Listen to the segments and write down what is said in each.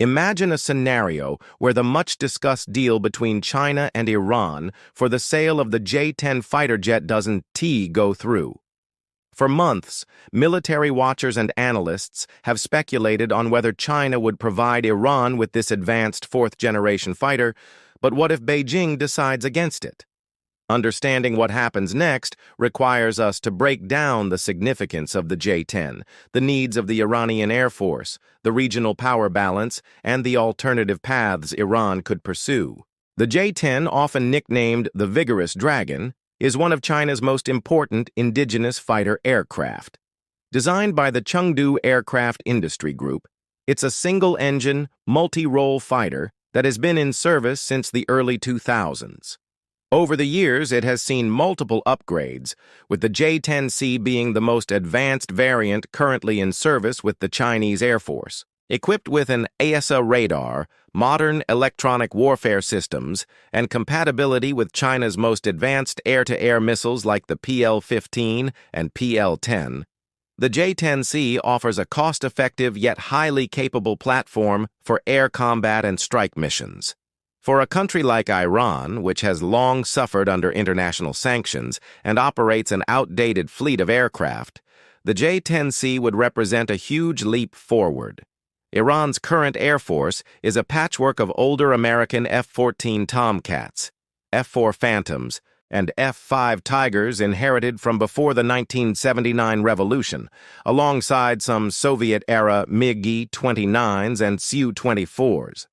Imagine a scenario where the much-discussed deal between China and Iran for the sale of the J-10 fighter jet doesn't go through. For months, military watchers and analysts have speculated on whether China would provide Iran with this advanced fourth-generation fighter, but what if Beijing decides against it? Understanding what happens next requires us to break down the significance of the J-10, the needs of the Iranian Air Force, the regional power balance, and the alternative paths Iran could pursue. The J-10, often nicknamed the Vigorous Dragon, is one of China's most important indigenous fighter aircraft. Designed by the Chengdu Aircraft Industry Group, it's a single-engine, multi-role fighter that has been in service since the early 2000s. Over the years, it has seen multiple upgrades, with the J-10C being the most advanced variant currently in service with the Chinese Air Force. Equipped with an AESA radar, modern electronic warfare systems, and compatibility with China's most advanced air-to-air missiles like the PL-15 and PL-10, the J-10C offers a cost-effective yet highly capable platform for air combat and strike missions. For a country like Iran, which has long suffered under international sanctions and operates an outdated fleet of aircraft, the J-10C would represent a huge leap forward. Iran's current Air Force is a patchwork of older American F-14 Tomcats, F-4 Phantoms, and F-5 Tigers inherited from before the 1979 revolution, alongside some Soviet-era MiG-29s and Su-24s.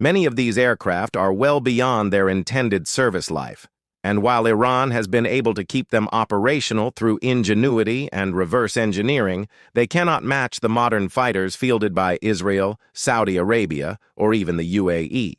Many of these aircraft are well beyond their intended service life, and while Iran has been able to keep them operational through ingenuity and reverse engineering, they cannot match the modern fighters fielded by Israel, Saudi Arabia, or even the UAE.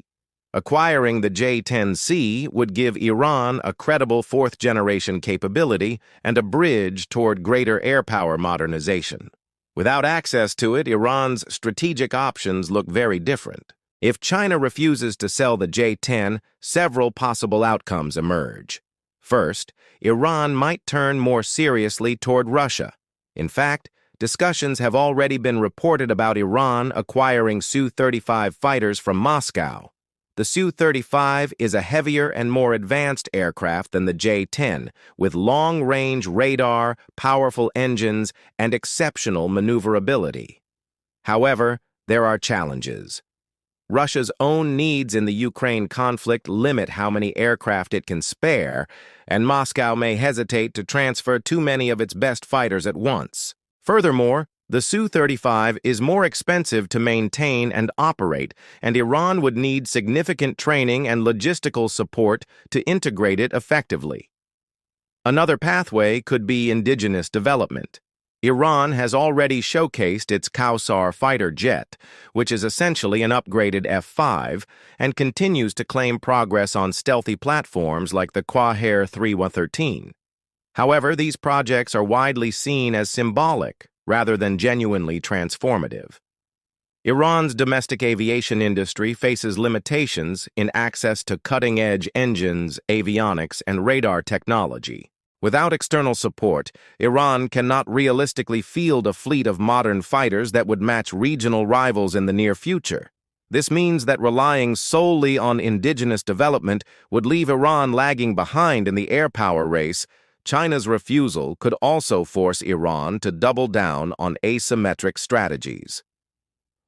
Acquiring the J-10C would give Iran a credible fourth-generation capability and a bridge toward greater air power modernization. Without access to it, Iran's strategic options look very different. If China refuses to sell the J-10, several possible outcomes emerge. First, Iran might turn more seriously toward Russia. In fact, discussions have already been reported about Iran acquiring Su-35 fighters from Moscow. The Su-35 is a heavier and more advanced aircraft than the J-10, with long-range radar, powerful engines, and exceptional maneuverability. However, there are challenges. Russia's own needs in the Ukraine conflict limit how many aircraft it can spare, and Moscow may hesitate to transfer too many of its best fighters at once. Furthermore, the Su-35 is more expensive to maintain and operate, and Iran would need significant training and logistical support to integrate it effectively. Another pathway could be indigenous development. Iran has already showcased its Kausar fighter jet, which is essentially an upgraded F-5, and continues to claim progress on stealthy platforms like the Quaher 313. However, these projects are widely seen as symbolic rather than genuinely transformative. Iran's domestic aviation industry faces limitations in access to cutting-edge engines, avionics, and radar technology. Without external support, Iran cannot realistically field a fleet of modern fighters that would match regional rivals in the near future. This means that relying solely on indigenous development would leave Iran lagging behind in the air power race. China's refusal could also force Iran to double down on asymmetric strategies.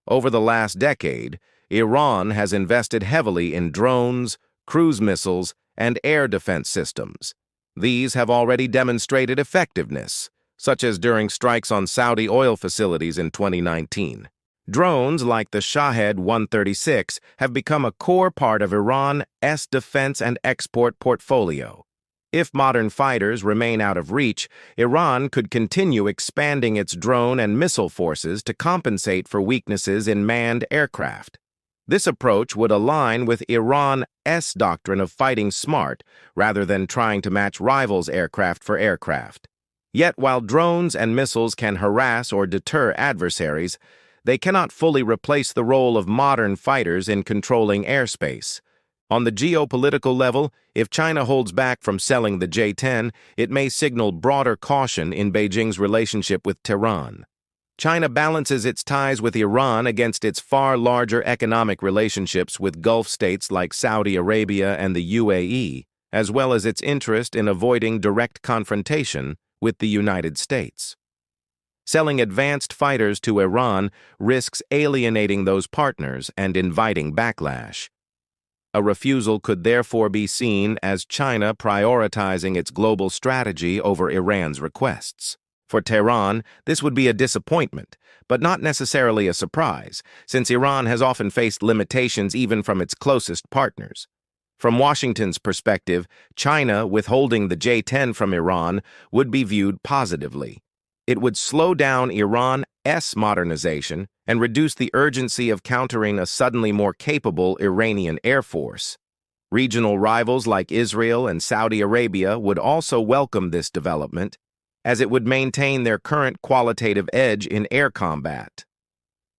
Over the last decade, Iran has invested heavily in drones, cruise missiles, and air defense systems. These have already demonstrated effectiveness, such as during strikes on Saudi oil facilities in 2019. Drones like the Shahed 136 have become a core part of Iran's defense and export portfolio. If modern fighters remain out of reach, Iran could continue expanding its drone and missile forces to compensate for weaknesses in manned aircraft. This approach would align with Iran's doctrine of fighting smart rather than trying to match rivals' aircraft for aircraft. Yet, while drones and missiles can harass or deter adversaries, they cannot fully replace the role of modern fighters in controlling airspace. On the geopolitical level, if China holds back from selling the J-10, it may signal broader caution in Beijing's relationship with Tehran. China balances its ties with Iran against its far larger economic relationships with Gulf states like Saudi Arabia and the UAE, as well as its interest in avoiding direct confrontation with the United States. Selling advanced fighters to Iran risks alienating those partners and inviting backlash. A refusal could therefore be seen as China prioritizing its global strategy over Iran's requests. For Tehran, this would be a disappointment, but not necessarily a surprise, since Iran has often faced limitations even from its closest partners. From Washington's perspective, China withholding the J-10 from Iran would be viewed positively. It would slow down Iran's modernization and reduce the urgency of countering a suddenly more capable Iranian air force. Regional rivals like Israel and Saudi Arabia would also welcome this development, as it would maintain their current qualitative edge in air combat.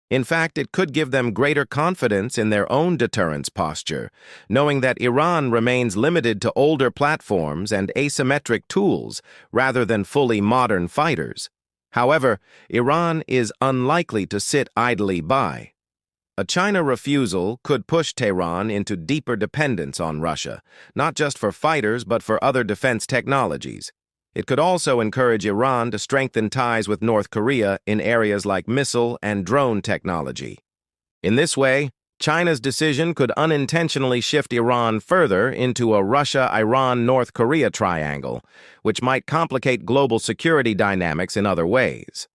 In fact, it could give them greater confidence in their own deterrence posture, knowing that Iran remains limited to older platforms and asymmetric tools rather than fully modern fighters. However, Iran is unlikely to sit idly by. A China refusal could push Tehran into deeper dependence on Russia, not just for fighters but for other defense technologies. It could also encourage Iran to strengthen ties with North Korea in areas like missile and drone technology. In this way, China's decision could unintentionally shift Iran further into a Russia-Iran-North Korea triangle, which might complicate global security dynamics in other ways.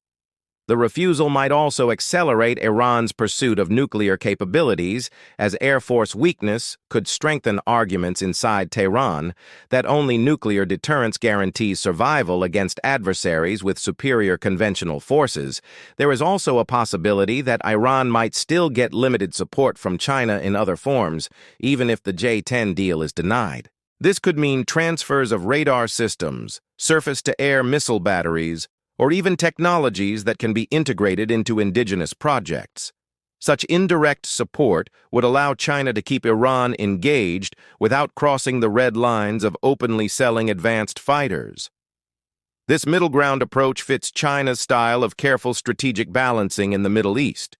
The refusal might also accelerate Iran's pursuit of nuclear capabilities, as Air Force weakness could strengthen arguments inside Tehran that only nuclear deterrence guarantees survival against adversaries with superior conventional forces. There is also a possibility that Iran might still get limited support from China in other forms, even if the J-10 deal is denied. This could mean transfers of radar systems, surface-to-air missile batteries, or even technologies that can be integrated into indigenous projects. Such indirect support would allow China to keep Iran engaged without crossing the red lines of openly selling advanced fighters. This middle ground approach fits China's style of careful strategic balancing in the Middle East.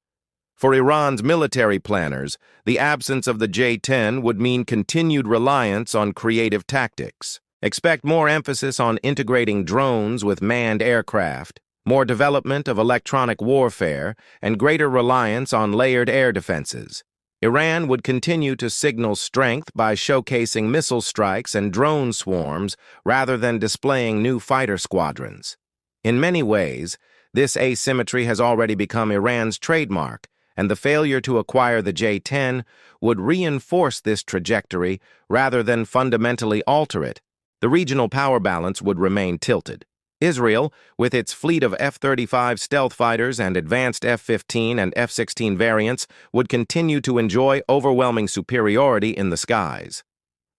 For Iran's military planners, the absence of the J-10 would mean continued reliance on creative tactics. Expect more emphasis on integrating drones with manned aircraft, more development of electronic warfare, and greater reliance on layered air defenses. Iran would continue to signal strength by showcasing missile strikes and drone swarms rather than displaying new fighter squadrons. In many ways, this asymmetry has already become Iran's trademark, and the failure to acquire the J-10 would reinforce this trajectory rather than fundamentally alter it. The regional power balance would remain tilted. Israel, with its fleet of F-35 stealth fighters and advanced F-15 and F-16 variants, would continue to enjoy overwhelming superiority in the skies.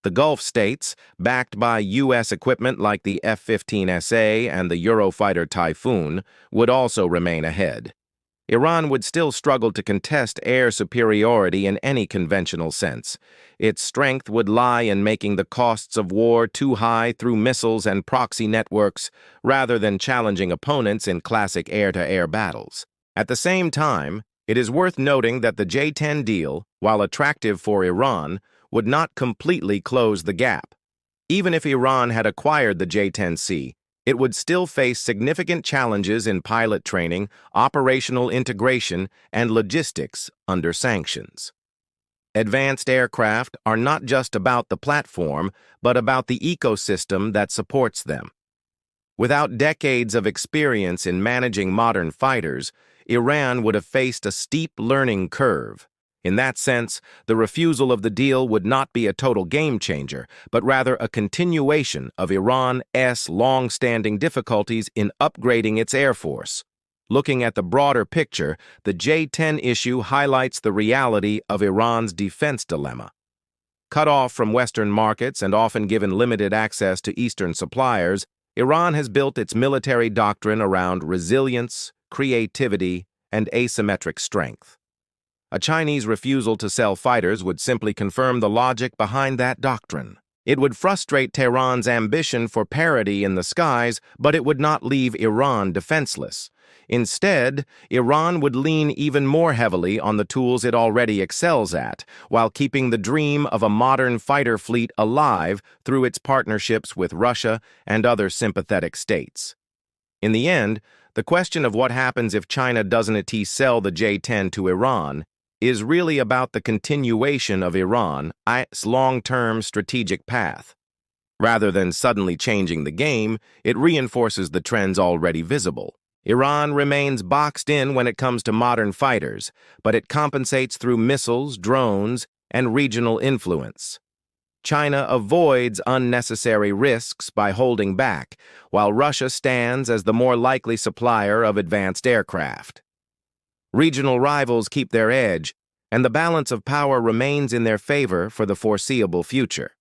The Gulf states, backed by U.S. equipment like the F-15SA and the Eurofighter Typhoon, would also remain ahead. Iran would still struggle to contest air superiority in any conventional sense. Its strength would lie in making the costs of war too high through missiles and proxy networks, rather than challenging opponents in classic air-to-air battles. At the same time, it is worth noting that the J-10 deal, while attractive for Iran, would not completely close the gap. Even if Iran had acquired the J-10C, it would still face significant challenges in pilot training, operational integration, and logistics under sanctions. Advanced aircraft are not just about the platform, but about the ecosystem that supports them. Without decades of experience in managing modern fighters, Iran would have faced a steep learning curve. In that sense, the refusal of the deal would not be a total game-changer, but rather a continuation of Iran's long-standing difficulties in upgrading its air force. Looking at the broader picture, the J-10 issue highlights the reality of Iran's defense dilemma. Cut off from Western markets and often given limited access to Eastern suppliers, Iran has built its military doctrine around resilience, creativity, and asymmetric strength. A Chinese refusal to sell fighters would simply confirm the logic behind that doctrine. It would frustrate Tehran's ambition for parity in the skies, but it would not leave Iran defenseless. Instead, Iran would lean even more heavily on the tools it already excels at, while keeping the dream of a modern fighter fleet alive through its partnerships with Russia and other sympathetic states. In the end, the question of what happens if China doesn't sell the J-10 to Iran is really about the continuation of Iran's long-term strategic path. Rather than suddenly changing the game, it reinforces the trends already visible. Iran remains boxed in when it comes to modern fighters, but it compensates through missiles, drones, and regional influence. China avoids unnecessary risks by holding back, while Russia stands as the more likely supplier of advanced aircraft. Regional rivals keep their edge, and the balance of power remains in their favor for the foreseeable future.